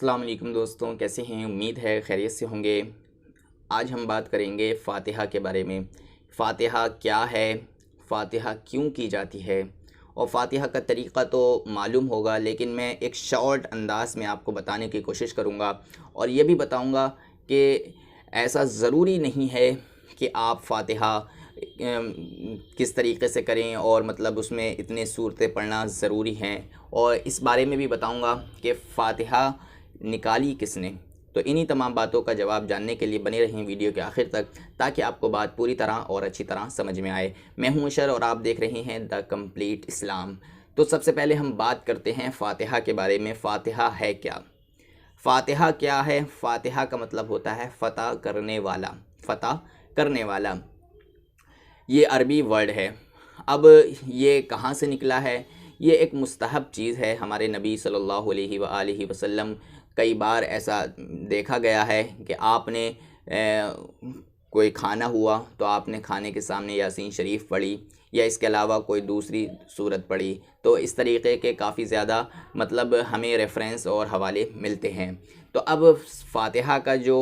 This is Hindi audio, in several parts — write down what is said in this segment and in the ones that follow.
अस्सलाम वालेकुम दोस्तों, कैसे हैं? उम्मीद है खैरियत से होंगे। आज हम बात करेंगे फ़ातिहा के बारे में। फ़ातिहा क्या है, फ़ातिहा क्यों की जाती है, और फ़ातिहा का तरीक़ा तो मालूम होगा, लेकिन मैं एक शॉर्ट अंदाज़ में आपको बताने की कोशिश करूँगा और ये भी बताऊँगा कि ऐसा ज़रूरी नहीं है कि आप फ़ातिहा किस तरीक़े से करें और मतलब उसमें इतने सूरतें पढ़ना ज़रूरी हैं, और इस बारे में भी बताऊँगा कि फ़ातिहा निकाली किसने। तो इन्हीं तमाम बातों का जवाब जानने के लिए बने रहें वीडियो के आखिर तक, ताकि आपको बात पूरी तरह और अच्छी तरह समझ में आए। मैं हूं अशर और आप देख रहे हैं द कंप्लीट इस्लाम। तो सबसे पहले हम बात करते हैं फ़ातिहा के बारे में। फ़ातिहा है क्या? फ़ातिहा क्या है? फ़ातिहा का मतलब होता है फ़तह करने वाला। फ़तह करने वाला ये अरबी वर्ड है। अब ये कहाँ से निकला है? ये एक मुस्तहब चीज़ है। हमारे नबी सल्लल्लाहु अलैहि वसल्लम कई बार ऐसा देखा गया है कि आपने कोई खाना हुआ तो आपने खाने के सामने यासीन शरीफ पढ़ी, या इसके अलावा कोई दूसरी सूरत पढ़ी। तो इस तरीक़े के काफ़ी ज़्यादा मतलब हमें रेफ़रेंस और हवाले मिलते हैं। तो अब फ़ातिहा का जो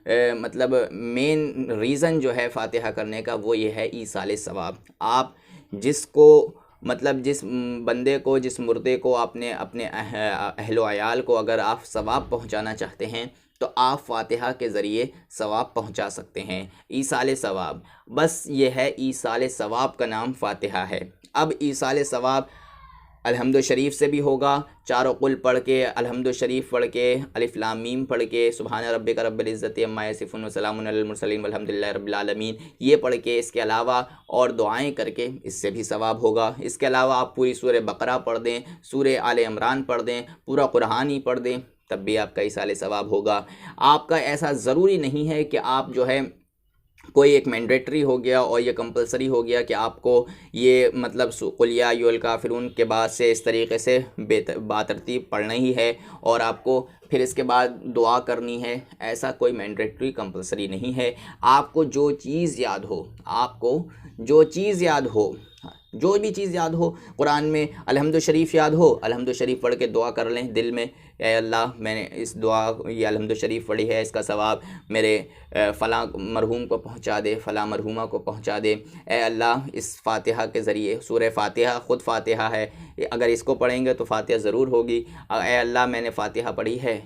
मतलब मेन रीज़न जो है फ़ातिहा करने का, वो ये है ईसाले सवाब। आप जिसको मतलब जिस बंदे को, जिस मुर्दे को आपने अपने अहलो अयाल को अगर आप सवाब पहुंचाना चाहते हैं, तो आप फ़ातिहा के ज़रिए सवाब पहुंचा सकते हैं। ईसाले सवाब, बस ये है, ईसाले सवाब का नाम फ़ातिहा है। अब ईसाले सवाब अलहम्दु शरीफ से भी होगा, चारों कुल पढ़ के, अलहम्दु शरीफ पढ़ के, अलिफ लाम मीम पढ़ के, सुबहान रब्बिक रब्बिल इज़्ज़ति अम्मा यसिफ़ून व सलामुन अलल मुरसलीन वल्हम्दुलिल्लाहि रब्बिल आलमीन, ये पढ़ के, इसके अलावा और दुआएं करके, इससे भी सवाब होगा। इसके अलावा आप पूरी सूरह बकरा पढ़ दें, सूरह आले इमरान पढ़ दें, पूरा कुरान ही पढ़ दें, तब भी आपका ईसाले सवाब होगा। आपका ऐसा ज़रूरी नहीं है कि आप जो है कोई एक मैंडेटरी हो गया और ये कंपलसरी हो गया कि आपको ये मतलब कुल या अय्युहल काफ़िरून के बाद से इस तरीक़े से बातरतीब पढ़ना ही है और आपको फिर इसके बाद दुआ करनी है। ऐसा कोई मैंडेटरी कंपलसरी नहीं है। आपको जो चीज़ याद हो, आपको जो चीज़ याद हो, जो भी चीज़ याद हो, कुरान में अलहम्दु शरीफ याद हो, अलहम्दु शरीफ पढ़ के दुआ कर लें दिल में, ए अल्लाह मैंने इस दुआ ये अलहम्दु शरीफ पढ़ी है, इसका सवाब मेरे फ़लाँ मरहूम को पहुंचा दे, फ़लाँ मरहूमा को पहुंचा दे। ए अल्लाह इस फ़ातिहा के ज़रिए, सूरह फ़ातिहा ख़ुद फ़ातिहा है, अगर इसको पढ़ेंगे तो फ़ातिहा ज़रूर होगी। ए अल्लाह मैंने फ़ातिहा पढ़ी है,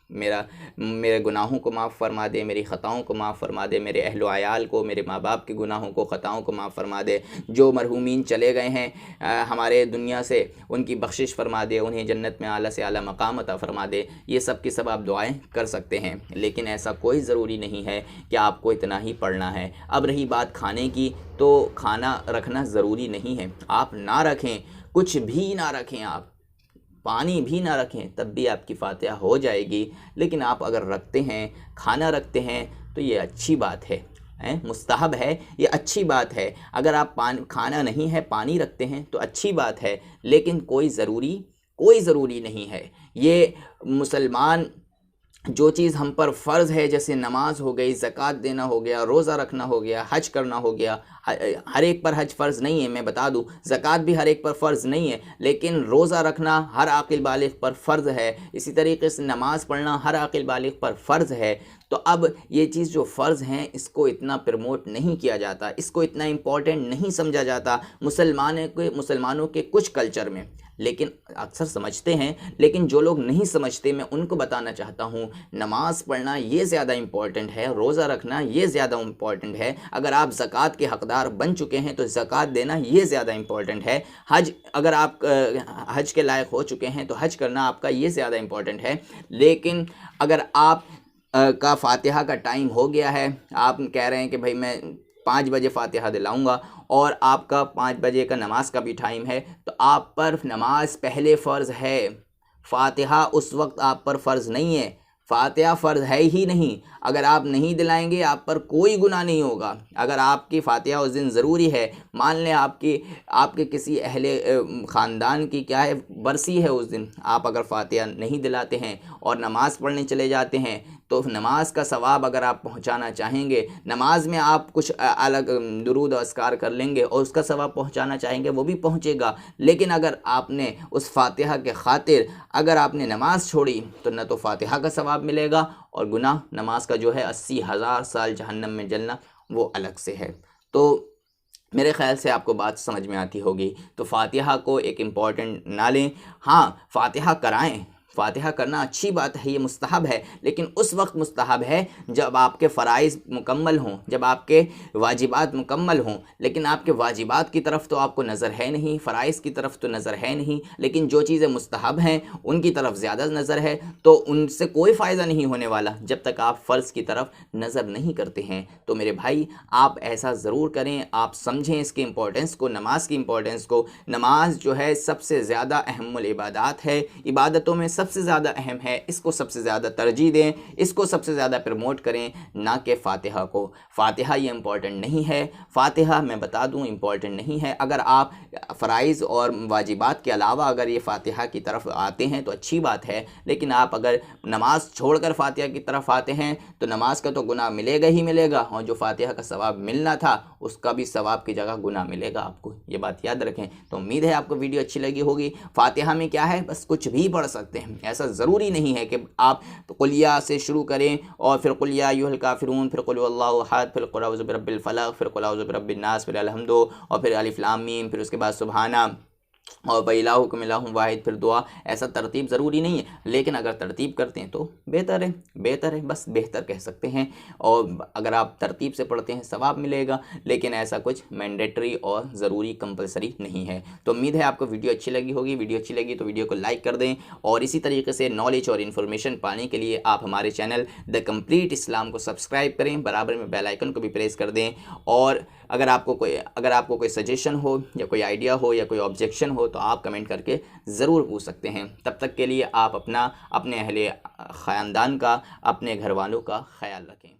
मेरे गुनाहों को माफ़ फ़रमा दे, मेरी ख़ताओं को माफ़ फ़रमा दे, मेरे अहलो अयाल को, मेरे माँ बाप के गुनाहों को, ख़ताओं को माफ़ फ़रमा दे। जो मरहूमीन चले गए हैं हमारे दुनिया से, उनकी बख्शिश फ़रमा दे, उन्हें जन्नत में आला से आला मकाम अता फ़रमा दे। ये सब की सब आप दुआएं कर सकते हैं, लेकिन ऐसा कोई ज़रूरी नहीं है कि आपको इतना ही पढ़ना है। अब रही बात खाने की, तो खाना रखना ज़रूरी नहीं है। आप ना रखें, कुछ भी ना रखें, आप पानी भी ना रखें, तब भी आपकी फ़ातिहा हो जाएगी। लेकिन आप अगर रखते हैं, खाना रखते हैं, तो ये अच्छी बात है, मुस्तहब है, ये अच्छी बात है। अगर आप खाना नहीं है, पानी रखते हैं, तो अच्छी बात है, लेकिन कोई ज़रूरी नहीं है। ये मुसलमान जो चीज़ हम पर फ़र्ज़ है, जैसे नमाज हो गई, ज़कात देना हो गया, रोज़ा रखना हो गया, हज करना हो गया, हर एक पर हज फ़र्ज़ नहीं है, मैं बता दूं। ज़कात भी हर एक पर फ़र्ज़ नहीं है, लेकिन रोज़ा रखना हर आक़िल बालिग़ पर फ़र्ज़ है। इसी तरीके से नमाज़ पढ़ना हर आक़िल बालिग़ पर फ़र्ज़ है। तो अब ये चीज़ जो फ़र्ज़ हैं, इसको इतना प्रमोट नहीं किया जाता, इसको इतना इम्पॉर्टेंट नहीं समझा जाता मुसलमानों के कुछ कल्चर में, लेकिन अक्सर समझते हैं। लेकिन जो लोग नहीं समझते, मैं उनको बताना चाहता हूँ, नमाज़ पढ़ना ये ज़्यादा इम्पॉर्टेंट है, रोज़ा रखना ये ज़्यादा इम्पॉर्टेंट है। अगर आप ज़कात के हक़दार बन चुके हैं, तो ज़कात देना ये ज़्यादा इम्पॉर्टेंट है। हज, अगर आप हज के लायक हो चुके हैं, तो हज करना आपका ये ज़्यादा इम्पॉर्टेंट है। लेकिन अगर आप का फ़ातिहा का टाइम हो गया है, आप कह रहे हैं कि भाई मैं 5 बजे फ़ातिहा दिलाऊँगा, और आपका 5 बजे का नमाज का भी टाइम है, तो आप पर नमाज पहले फ़र्ज़ है, फ़ातिहा उस वक्त आप पर फ़र्ज़ नहीं है। फ़ातिहा फ़र्ज़ है ही नहीं। अगर आप नहीं दिलाएंगे, आप पर कोई गुनाह नहीं होगा। अगर आपकी फ़ातिहा उस दिन ज़रूरी है, मान लें आपके किसी अहले ख़ानदान की क्या है बरसी है उस दिन, आप अगर फ़ातिहा नहीं दिलाते हैं और नमाज़ पढ़ने चले जाते हैं, तो नमाज का सवाब अगर आप पहुंचाना चाहेंगे, नमाज में आप कुछ अलग दुरूद और अस्कार कर लेंगे और उसका सवाब पहुंचाना चाहेंगे वो भी पहुंचेगा। लेकिन अगर आपने उस फातिहा के खातिर अगर आपने नमाज छोड़ी तो न तो फातिहा का सवाब मिलेगा और गुनाह नमाज का जो है 80,000 साल जहन्नम में जलना वो अलग से है। तो मेरे ख़्याल से आपको बात समझ में आती होगी। तो फातिहा को एक इम्पॉर्टेंट ना लें। हाँ, फातिहा कराएं, फातिहा करना अच्छी बात है, ये मुस्तहब है, लेकिन उस वक्त मुस्तहब है जब आपके फ़राइज़ मुकम्मल हों, जब आपके वाजिबात मुकम्मल हों। लेकिन आपके वाजिबात की तरफ तो आपको नज़र है नहीं, फ़राइज़ की तरफ तो नज़र है नहीं, लेकिन जो चीज़ें मुस्तहब हैं उनकी तरफ ज़्यादा नज़र है। तो उनसे कोई फ़ायदा नहीं होने वाला जब तक आप फ़र्ज़ की तरफ नज़र नहीं करते हैं। तो मेरे भाई, आप ऐसा ज़रूर करें, आप समझें इसकी इम्पोर्टेंस को, नमाज की इम्पोर्टेंस को। नमाज जो है सबसे ज़्यादा अहमुल इबादात है, इबादतों में सबसे ज़्यादा अहम है, इसको सबसे ज़्यादा तरजीह दें, इसको सबसे ज़्यादा प्रमोट करें, ना कि फ़ातिहा को। फ़ातिहा ये इम्पॉर्टेंट नहीं है, फ़ातिहा मैं बता दूं इम्पॉर्टेंट नहीं है। अगर आप फ़राइज़ और वाजिबात के अलावा अगर ये फ़ातिहा की तरफ आते हैं तो अच्छी बात है, लेकिन आप अगर नमाज छोड़कर फ़ातिहा की तरफ आते हैं तो नमाज का तो गुनाह मिलेगा ही मिलेगा, और जो फ़ातिहा का सवाब मिलना था उसका भी सवाब की जगह गुनाह मिलेगा आपको, ये बात याद रखें। तो उम्मीद है आपको वीडियो अच्छी लगी होगी। फ़ातिहा में क्या है, बस कुछ भी पढ़ सकते हैं, ऐसा ज़रूरी नहीं है कि आप कुलिया से शुरू करें और फिर कुलिया अय्युहल काफिरून, फिर कुल हुवल्लाहु अहद, फिर कुल औज़ु बिरब्बिल फलक, फिर कुल औज़ु बिरब्बिन नास, फिर अलहम्दु, और फिर अलिफ लाम मीम, फिर उसके बाद सुबहाना और वइलाहुकुम इलाहुम वाहिद, फिर दुआ। ऐसा तरतीब ज़रूरी नहीं है, लेकिन अगर तरतीब करते हैं तो बेहतर है, बेहतर है, बस बेहतर कह सकते हैं। और अगर आप तरतीब से पढ़ते हैं सवाब मिलेगा, लेकिन ऐसा कुछ मैंडेटरी और ज़रूरी कंपलसरी नहीं है। तो उम्मीद है आपको वीडियो अच्छी लगी होगी। वीडियो अच्छी लगी तो वीडियो को लाइक कर दें, और इसी तरीके से नॉलेज और इन्फॉर्मेशन पाने के लिए आप हमारे चैनल द कंप्लीट इस्लाम को सब्सक्राइब करें, बराबर में बेल आइकन को भी प्रेस कर दें। और अगर आपको कोई सजेशन हो या कोई आइडिया हो या कोई ऑब्जेक्शन हो तो आप कमेंट करके ज़रूर पूछ सकते हैं। तब तक के लिए आप अपने अहले ख़ानदान का, अपने घर वालों का ख्याल रखें।